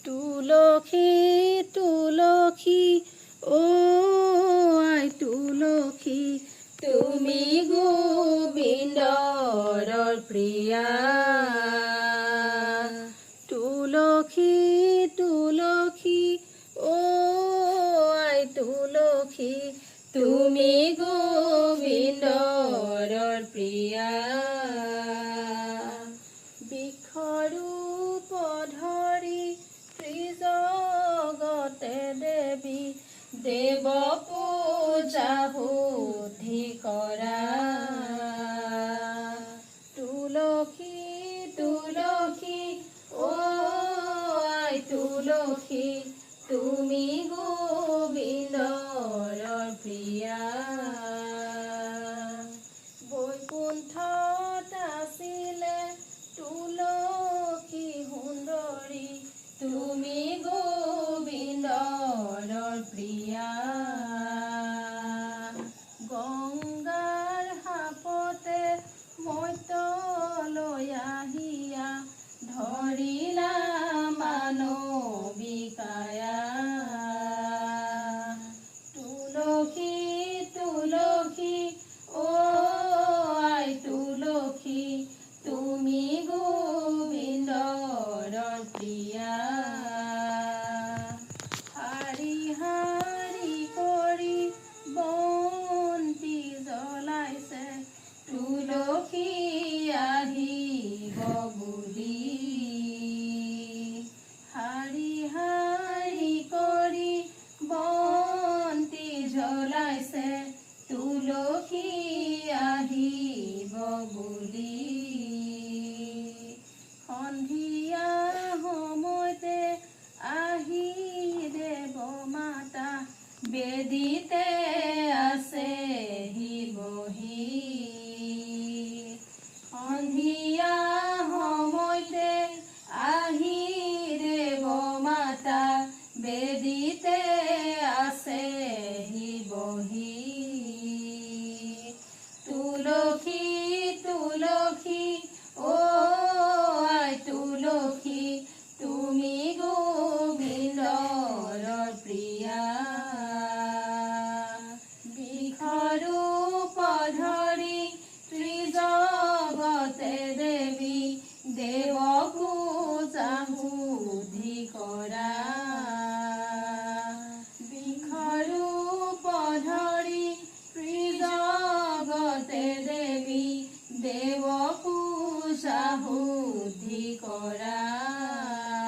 তুলসী তুলসী ও আই তুলসী তুমি গোবিন্দৰ প্ৰিয়া তুলসী তুলসী ও আই তুলসী তুমি গোবিন্দৰ প্ৰিয়া বৃক্ষৰূপ ধৰি ত্ৰিজগতে দেৱী দেৱ পূজা বুদ্ধি কৰা তুলসী তুলসী ও আই তুলসী তুমি গোবিন্দৰ প্ৰিয়া বৈকুণ্ঠত আছিলে তুলসী সুন্দৰী তুমি গোবিন্দৰ প্ৰিয়া গংগাৰ সাপতে মৰ্ত্যলৈ আহিয়া ধৰিলা মানবিকায়া তুলসী তুলসী ও আই তুলসী তুমি গোবিন্দৰ প্ৰিয়া হাৰি হাৰি কৰি বন্তি জ্বলাইছে তুলসী আহিব বুলি হাৰি হাৰি কৰি বন্তি জ্বলাইছে তুলসী আহিব বুলি সন্ধিয়া সময়তে আহি দেৱ মাতা বেদিতে